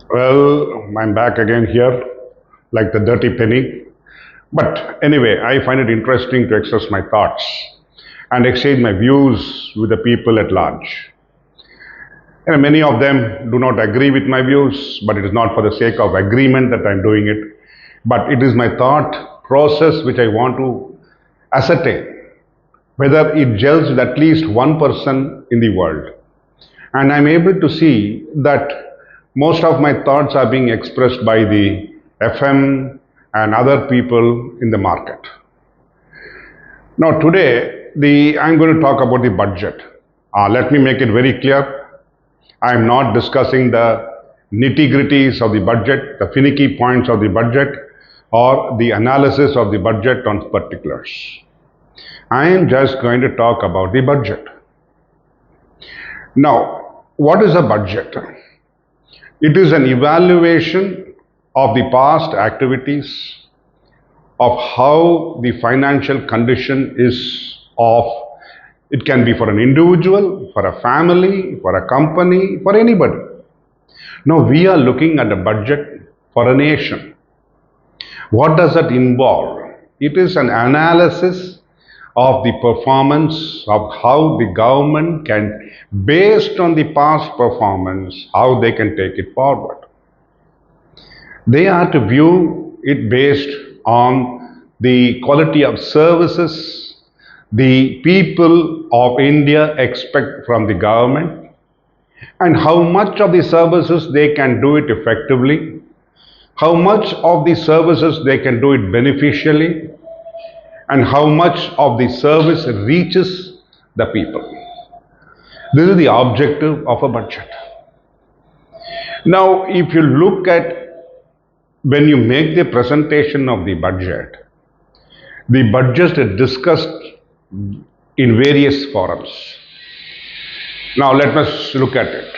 Well, I'm back again here, like the dirty penny. But anyway, I find it interesting to express my thoughts and exchange my views with the people at large. Many of them do not agree with my views, but it is not for the sake of agreement that I'm doing it, but it is my thought process which I want to ascertain whether it gels with at least one person in the world. And I'm able to see that most of my thoughts are being expressed by the FM and other people in the market. Now, today, I'm going to talk about the budget. Let me make it very clear. I'm not discussing the nitty gritties of the budget, the finicky points of the budget, or the analysis of the budget on particulars. I am just going to talk about the budget. Now, what is a budget? It is an evaluation of the past activities, of how the financial condition is of, it can be for an individual, for a family, for a company, for anybody. Now we are looking at a budget for a nation. What does that involve? It is an analysis of the performance of how the government can, based on the past performance, how they can take it forward. They are to view it based on the quality of services the people of India expect from the government and how much of the services they can do it effectively, how much of the services they can do it beneficially, and how much of the service reaches the people. This is the objective of a budget. Now, if you look at when you make the presentation of the budget is discussed in various forums. Now, let us look at it.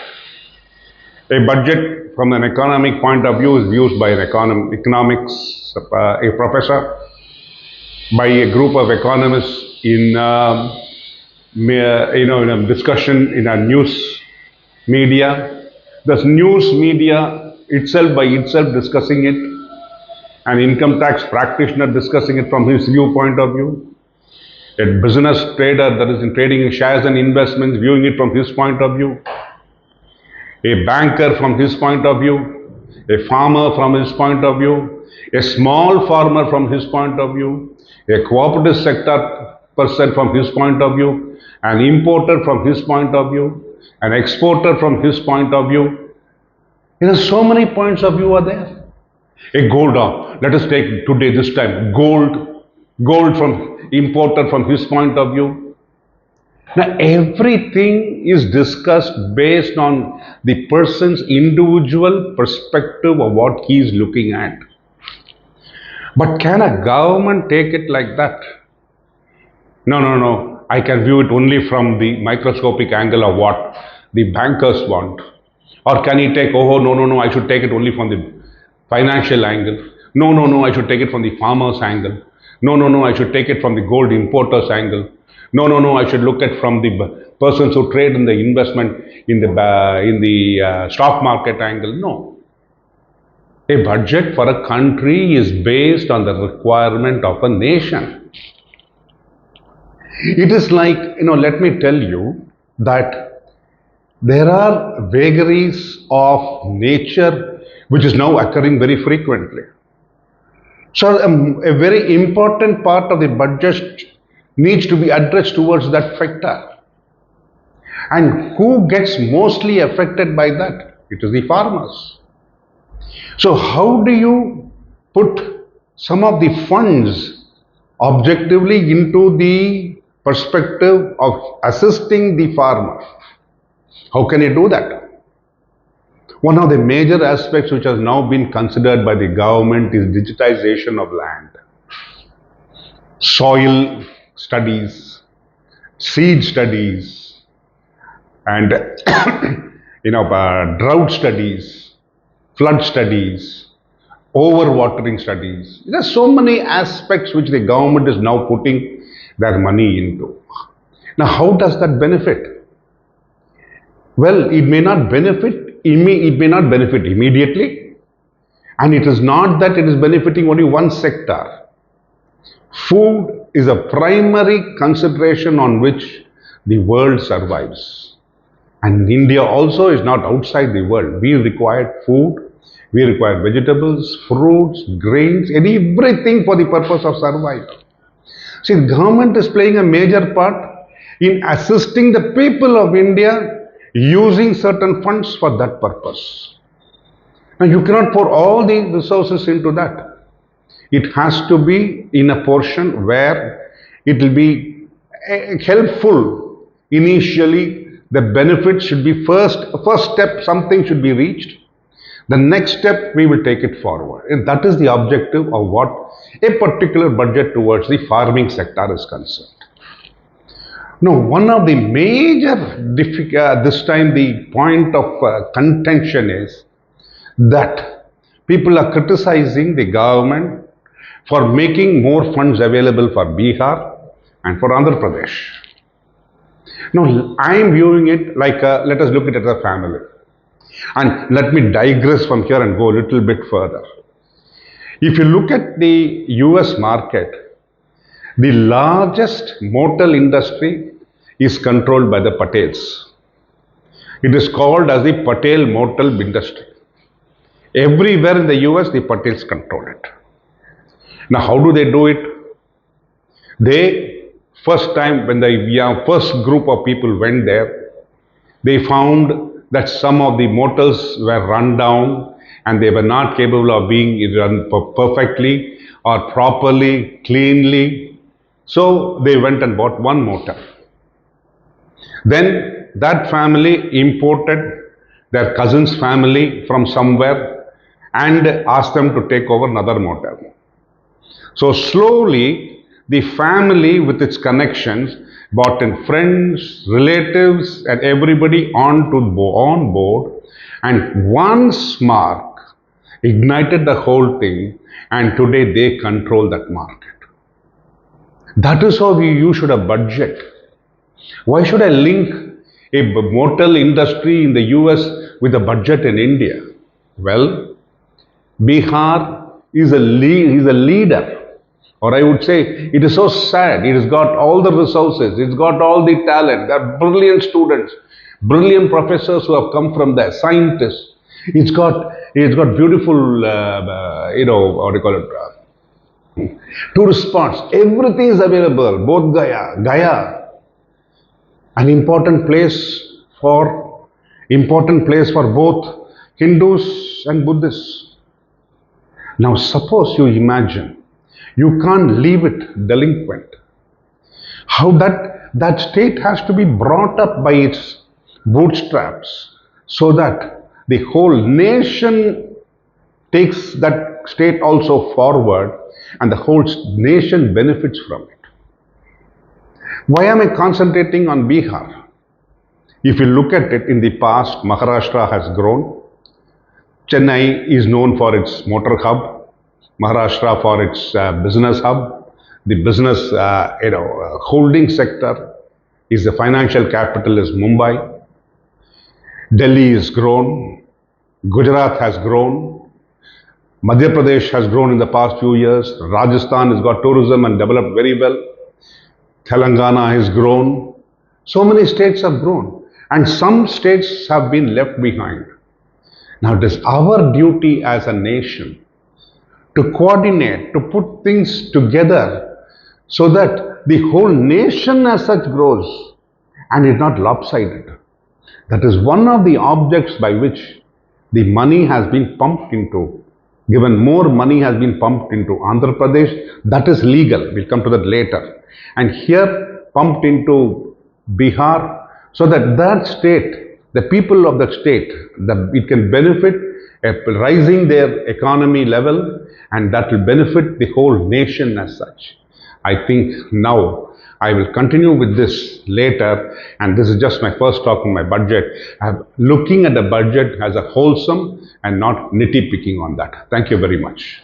A budget from an economic point of view is used by an economics, a professor, by a group of economists in in a discussion in a news media. The news media itself by itself discussing it, an income tax practitioner discussing it from his viewpoint of view, a business trader that is in trading in shares and investments viewing it from his point of view, a banker from his point of view, a farmer from his point of view, a small farmer from his point of view, a cooperative sector person from his point of view, an importer from his point of view, an exporter from his point of view. So many points of view are there. A gold, let us take today, this time, gold from importer from his point of view. Now, everything is discussed based on the person's individual perspective of what he is looking at. But can a government take it like that? No. I can view it only from the microscopic angle of what the bankers want. Or can he take, no, I should take it only from the financial angle. No, I should take it from the farmer's angle. No, I should take it from the gold importer's angle. No, I should look at from the persons who trade in the investment in the stock market angle. No. A budget for a country is based on the requirement of a nation. It is like, let me tell you that there are vagaries of nature which is now occurring very frequently. So a very important part of the budget needs to be addressed towards that factor. And who gets mostly affected by that? It is the farmers. So how do you put some of the funds objectively into the perspective of assisting the farmer? How can you do that? One of the major aspects which has now been considered by the government is digitization of land. Soil studies, seed studies, and drought studies, flood studies, overwatering studies. There are so many aspects which the government is now putting their money into. Now, how does that benefit? Well, it may not benefit it may not benefit immediately, and it is not that it is benefiting only one sector. Food is a primary consideration on which the world survives. And India also is not outside the world. We require food, we require vegetables, fruits, grains, and everything for the purpose of survival. See, the government is playing a major part in assisting the people of India using certain funds for that purpose. Now, you cannot pour all the resources into that. It has to be in a portion where it will be helpful. Initially, the benefit should be first step, something should be reached. The next step, we will take it forward. And that is the objective of what a particular budget towards the farming sector is concerned. Now, one of the major, this time the point of contention is that people are criticizing the government for making more funds available for Bihar and for Andhra Pradesh. Now, I am viewing it like let us look at it as a family. And let me digress from here and go a little bit further. If you look at the US market, the largest motor industry is controlled by the Patels. It is called as the Patel motor industry. Everywhere in the US, the Patels control it. Now, how do they do it? They, first time when the first group of people went there, they found that some of the motors were run down and they were not capable of being run perfectly or properly, cleanly. So they went and bought one motor. Then that family imported their cousin's family from somewhere and asked them to take over another motor. So slowly, the family with its connections brought in friends, relatives, and everybody on board, and one spark ignited the whole thing, and today they control that market. That is how you should have budget. Why should I link a motor industry in the US with a budget in India? Well, Bihar is a leader. Or I would say, it is so sad. It has got all the resources. It's got all the talent. There are brilliant students, brilliant professors who have come from there, scientists. It's got beautiful, what do you call it, tourist spots. Everything is available. Both Gaya, an important place for both Hindus and Buddhists. Now, suppose you imagine. You can't leave it delinquent. How that state has to be brought up by its bootstraps so that the whole nation takes that state also forward and the whole nation benefits from it. Why am I concentrating on Bihar? If you look at it in the past, Maharashtra has grown. Chennai is known for its motor hub. Maharashtra for its business hub. The business holding sector is the financial capital is Mumbai. Delhi has grown. Gujarat has grown. Madhya Pradesh has grown in the past few years. Rajasthan has got tourism and developed very well. Telangana has grown. So many states have grown. And some states have been left behind. Now it is our duty as a nation to coordinate, to put things together so that the whole nation as such grows and is not lopsided. That is one of the objects by which the money has been pumped into. Given more money has been pumped into Andhra Pradesh, that is legal. We'll come to that later. And here pumped into Bihar so that that state, the people of that state, it can benefit rising their economy level, and that will benefit the whole nation as such. I think now I will continue with this later, and this is just my first talk on my budget. I'm looking at the budget as a wholesome and not nitty picking on that. Thank you very much.